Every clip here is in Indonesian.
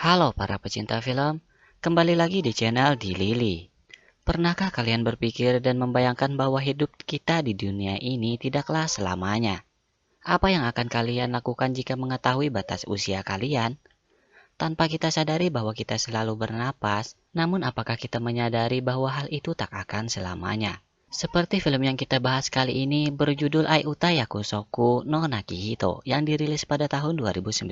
Halo para pecinta film, kembali lagi di channel Di Lili. Pernahkah kalian berpikir dan membayangkan bahwa hidup kita di dunia ini tidaklah selamanya? Apa yang akan kalian lakukan jika mengetahui batas usia kalian? Tanpa kita sadari bahwa kita selalu bernapas, namun apakah kita menyadari bahwa hal itu tak akan selamanya? Seperti film yang kita bahas kali ini berjudul Ai Uta Yakusoku no Nakihito yang dirilis pada tahun 2019.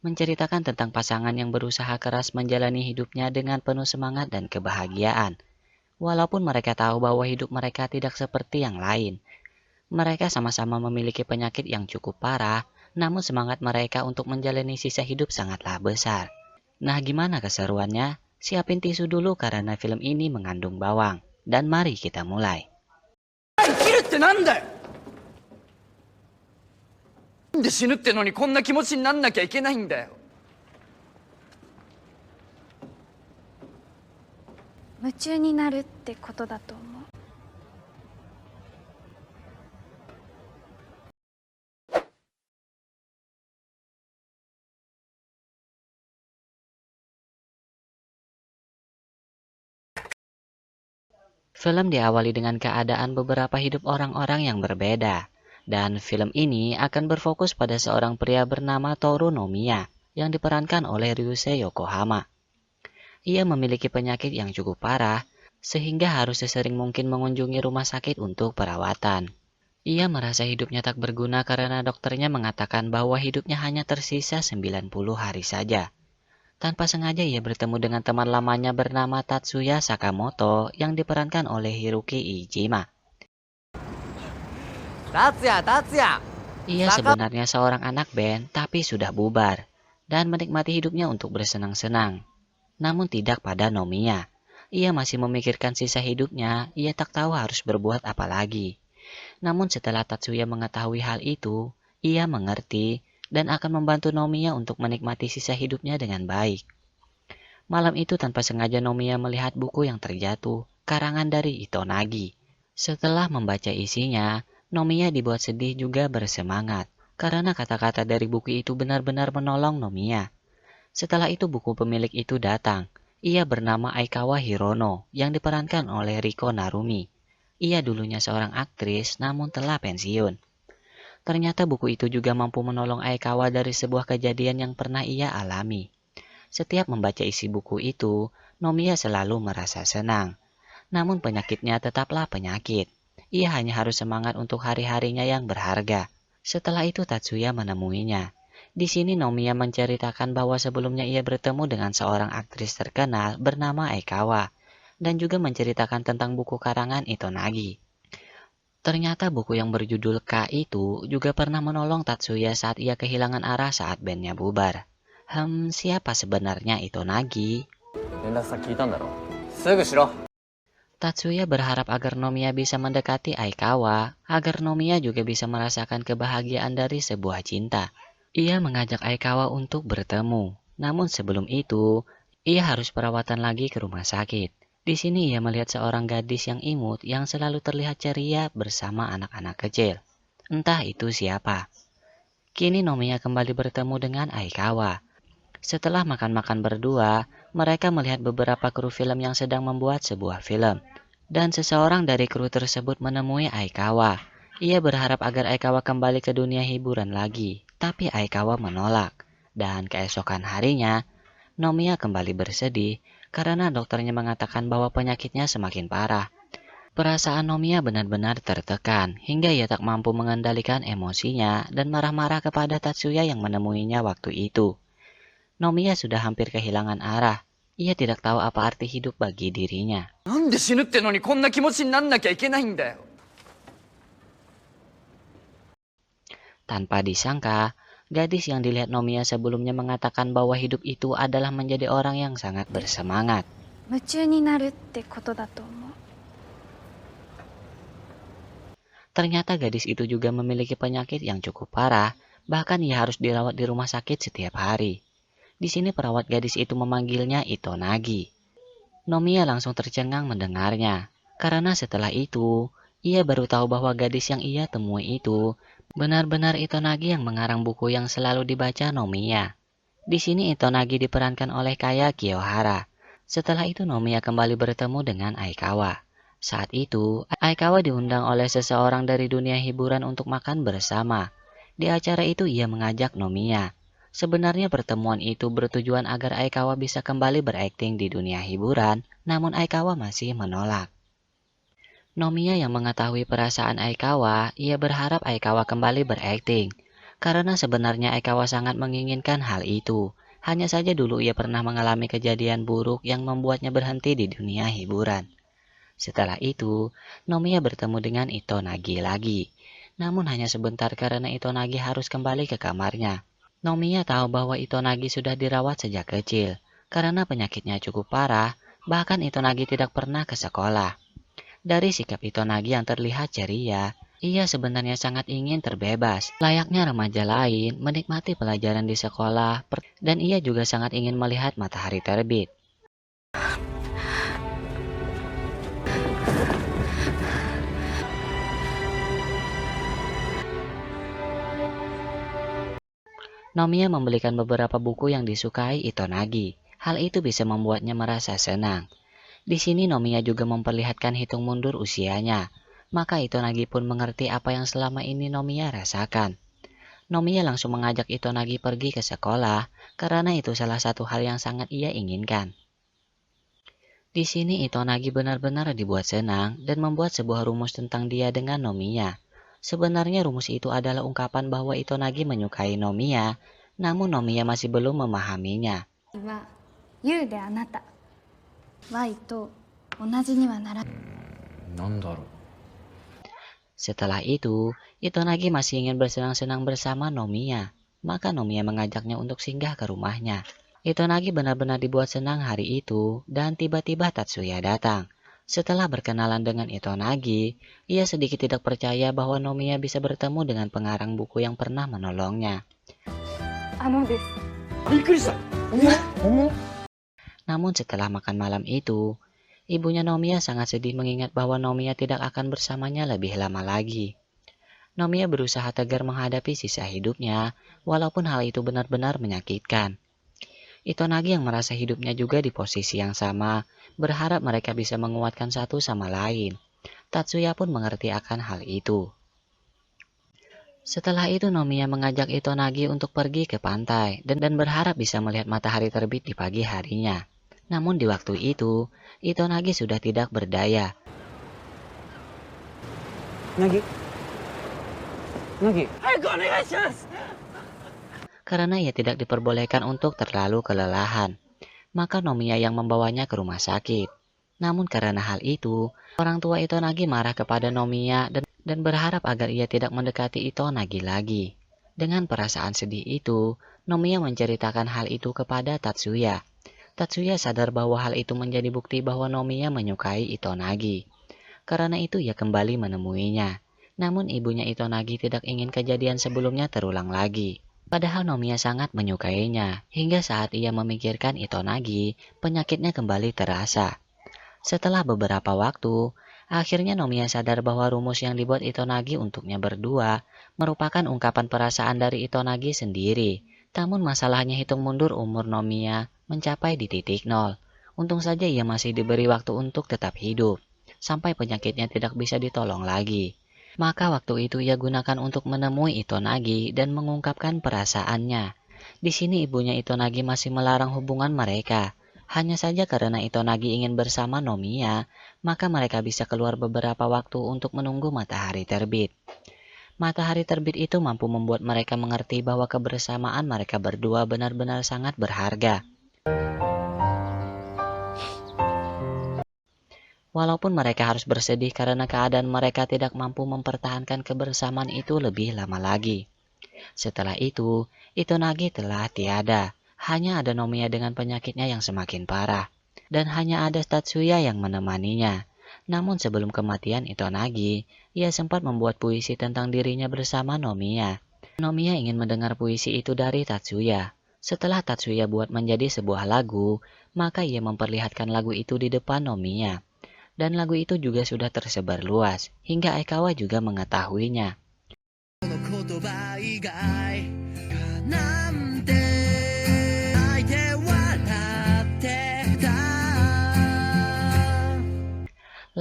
Menceritakan tentang pasangan yang berusaha keras menjalani hidupnya dengan penuh semangat dan kebahagiaan. Walaupun mereka tahu bahwa hidup mereka tidak seperti yang lain. Mereka sama-sama memiliki penyakit yang cukup parah, namun semangat mereka untuk menjalani sisa hidup sangatlah besar. Nah, gimana keseruannya? Siapin tisu dulu karena film ini mengandung bawang. Dan mari kita mulai. 生きるってなんだよ。なんで死ぬってのにこんな気持ちになんなきゃいけないんだよ。夢中になるってことだと思う。Film diawali dengan keadaan beberapa hidup orang-orang yang berbeda. Dan film ini akan berfokus pada seorang pria bernama Toru Nomiya yang diperankan oleh Ryusei Yokohama. Ia memiliki penyakit yang cukup parah sehingga harus sesering mungkin mengunjungi rumah sakit untuk perawatan. Ia merasa hidupnya tak berguna karena dokternya mengatakan bahwa hidupnya hanya tersisa 90 hari saja. Tanpa sengaja ia bertemu dengan teman lamanya bernama Tatsuya Sakamoto yang diperankan oleh Hiroki Iijima. Tatsuya. Ia sebenarnya seorang anak band tapi sudah bubar dan menikmati hidupnya untuk bersenang-senang. Namun tidak pada Nomiya. Ia masih memikirkan sisa hidupnya, ia tak tahu harus berbuat apa lagi. Namun setelah Tatsuya mengetahui hal itu, ia mengerti dan akan membantu Nomiya untuk menikmati sisa hidupnya dengan baik. Malam itu tanpa sengaja Nomiya melihat buku yang terjatuh, karangan dari Itonagi. Setelah membaca isinya, Nomiya dibuat sedih juga bersemangat, karena kata-kata dari buku itu benar-benar menolong Nomiya. Setelah itu buku pemilik itu datang. Ia bernama Aikawa Hirono, yang diperankan oleh Riko Narumi. Ia dulunya seorang aktris, namun telah pensiun. Ternyata buku itu juga mampu menolong Aikawa dari sebuah kejadian yang pernah ia alami. Setiap membaca isi buku itu, Nomiya selalu merasa senang. Namun penyakitnya tetaplah penyakit. Ia hanya harus semangat untuk hari-harinya yang berharga. Setelah itu Tatsuya menemuinya. Di sini Nomiya menceritakan bahwa sebelumnya ia bertemu dengan seorang aktris terkenal bernama Aikawa. Dan juga menceritakan tentang buku karangan Itonagi. Ternyata buku yang berjudul K itu juga pernah menolong Tatsuya saat ia kehilangan arah saat bandnya bubar. Siapa sebenarnya Itonagi? Tatsuya berharap agar Nomiya bisa mendekati Aikawa, agar Nomiya juga bisa merasakan kebahagiaan dari sebuah cinta. Ia mengajak Aikawa untuk bertemu, namun sebelum itu, ia harus perawatan lagi ke rumah sakit. Di sini ia melihat seorang gadis yang imut yang selalu terlihat ceria bersama anak-anak kecil. Entah itu siapa. Kini Nomiya kembali bertemu dengan Aikawa. Setelah makan-makan berdua, mereka melihat beberapa kru film yang sedang membuat sebuah film. Dan seseorang dari kru tersebut menemui Aikawa. Ia berharap agar Aikawa kembali ke dunia hiburan lagi, tapi Aikawa menolak. Dan keesokan harinya, Nomiya kembali bersedih karena dokternya mengatakan bahwa penyakitnya semakin parah. Perasaan Nomiya benar-benar tertekan hingga ia tak mampu mengendalikan emosinya dan marah-marah kepada Tatsuya yang menemuinya waktu itu. Nomiya sudah hampir kehilangan arah. Ia tidak tahu apa arti hidup bagi dirinya. なんで死ぬってのにこんな気持ちになんなきゃいけないんだよ。 Tanpa disangka, gadis yang dilihat Nomiya sebelumnya mengatakan bahwa hidup itu adalah menjadi orang yang sangat bersemangat. 夢中になるってことだと思う。 Ternyata gadis itu juga memiliki penyakit yang cukup parah, bahkan ia harus dirawat di rumah sakit setiap hari. Di sini perawat gadis itu memanggilnya Itonagi. Nomiya langsung tercengang mendengarnya, karena setelah itu, ia baru tahu bahwa gadis yang ia temui itu benar-benar Itonagi yang mengarang buku yang selalu dibaca Nomiya. Di sini Itonagi diperankan oleh Kaya Kiyohara. Setelah itu Nomiya kembali bertemu dengan Aikawa. Saat itu, Aikawa diundang oleh seseorang dari dunia hiburan untuk makan bersama. Di acara itu ia mengajak Nomiya. Sebenarnya pertemuan itu bertujuan agar Aikawa bisa kembali berakting di dunia hiburan, namun Aikawa masih menolak. Nomiya yang mengetahui perasaan Aikawa, ia berharap Aikawa kembali berakting. Karena sebenarnya Aikawa sangat menginginkan hal itu. Hanya saja dulu ia pernah mengalami kejadian buruk yang membuatnya berhenti di dunia hiburan. Setelah itu, Nomiya bertemu dengan Itonagi lagi. Namun hanya sebentar karena Itonagi harus kembali ke kamarnya. Nomiya tahu bahwa Itonagi sudah dirawat sejak kecil. Karena penyakitnya cukup parah, bahkan Itonagi tidak pernah ke sekolah. Dari sikap Itonagi yang terlihat ceria, ia sebenarnya sangat ingin terbebas. Layaknya remaja lain, menikmati pelajaran di sekolah, dan ia juga sangat ingin melihat matahari terbit. Nomiya membelikan beberapa buku yang disukai Itonagi. Hal itu bisa membuatnya merasa senang. Di sini Nomiya juga memperlihatkan hitung mundur usianya. Maka Itonagi pun mengerti apa yang selama ini Nomiya rasakan. Nomiya langsung mengajak Itonagi pergi ke sekolah karena itu salah satu hal yang sangat ia inginkan. Di sini Itonagi benar-benar dibuat senang dan membuat sebuah rumus tentang dia dengan Nomiya. Sebenarnya rumus itu adalah ungkapan bahwa Itonagi menyukai Nomiya, namun Nomiya masih belum memahaminya. は U であなた Y と同じにはならない。なんだろう。 Setelah itu, Itonagi masih ingin bersenang-senang bersama Nomiya. Maka Nomiya mengajaknya untuk singgah ke rumahnya. Itonagi benar-benar dibuat senang hari itu dan tiba-tiba Tatsuya datang. Setelah berkenalan dengan Itonagi, ia sedikit tidak percaya bahwa Nomiya bisa bertemu dengan pengarang buku yang pernah menolongnya. です。びっくりした。Namun setelah makan malam itu, ibunya Nomiya sangat sedih mengingat bahwa Nomiya tidak akan bersamanya lebih lama lagi. Nomiya berusaha tegar menghadapi sisa hidupnya, walaupun hal itu benar-benar menyakitkan. Itonagi yang merasa hidupnya juga di posisi yang sama, berharap mereka bisa menguatkan satu sama lain. Tatsuya pun mengerti akan hal itu. Setelah itu Nomiya mengajak Itonagi untuk pergi ke pantai dan berharap bisa melihat matahari terbit di pagi harinya. Namun di waktu itu, Itonagi sudah tidak berdaya. Nagi? Karena ia tidak diperbolehkan untuk terlalu kelelahan. Maka Nomiya yang membawanya ke rumah sakit. Namun karena hal itu, orang tua Itonagi marah kepada Nomiya dan berharap agar ia tidak mendekati Itonagi lagi. Dengan perasaan sedih itu, Nomiya menceritakan hal itu kepada Tatsuya. Tatsuya sadar bahwa hal itu menjadi bukti bahwa Nomiya menyukai Itonagi. Karena itu ia kembali menemuinya. Namun ibunya Itonagi tidak ingin kejadian sebelumnya terulang lagi. Padahal Nomiya sangat menyukainya, hingga saat ia memikirkan Itonagi, penyakitnya kembali terasa. Setelah beberapa waktu, akhirnya Nomiya sadar bahwa rumus yang dibuat Itonagi untuknya berdua merupakan ungkapan perasaan dari Itonagi sendiri. Namun masalahnya hitung mundur umur Nomiya mencapai di titik nol. Untung saja ia masih diberi waktu untuk tetap hidup, sampai penyakitnya tidak bisa ditolong lagi. Maka waktu itu ia gunakan untuk menemui Itonagi dan mengungkapkan perasaannya. Di sini ibunya Itonagi masih melarang hubungan mereka. Hanya saja karena Itonagi ingin bersama Nomiya, maka mereka bisa keluar beberapa waktu untuk menunggu matahari terbit. Matahari terbit itu mampu membuat mereka mengerti bahwa kebersamaan mereka berdua benar-benar sangat berharga. Walaupun mereka harus bersedih karena keadaan mereka tidak mampu mempertahankan kebersamaan itu lebih lama lagi. Setelah itu, Itonagi telah tiada. Hanya ada Nomiya dengan penyakitnya yang semakin parah. Dan hanya ada Tatsuya yang menemaninya. Namun sebelum kematian Itonagi, ia sempat membuat puisi tentang dirinya bersama Nomiya. Nomiya ingin mendengar puisi itu dari Tatsuya. Setelah Tatsuya buat menjadi sebuah lagu, maka ia memperlihatkan lagu itu di depan Nomiya. Dan lagu itu juga sudah tersebar luas, hingga Aikawa juga mengetahuinya.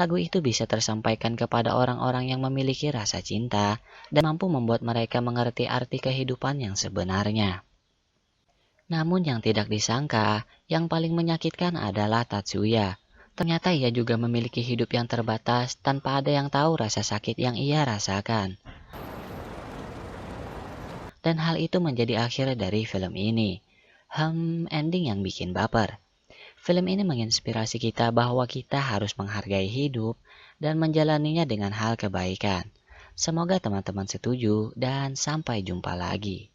Lagu itu bisa tersampaikan kepada orang-orang yang memiliki rasa cinta dan mampu membuat mereka mengerti arti kehidupan yang sebenarnya. Namun yang tidak disangka, yang paling menyakitkan adalah Tatsuya. Ternyata ia juga memiliki hidup yang terbatas tanpa ada yang tahu rasa sakit yang ia rasakan. Dan hal itu menjadi akhir dari film ini. Ending yang bikin baper. Film ini menginspirasi kita bahwa kita harus menghargai hidup dan menjalaninya dengan hal kebaikan. Semoga teman-teman setuju dan sampai jumpa lagi.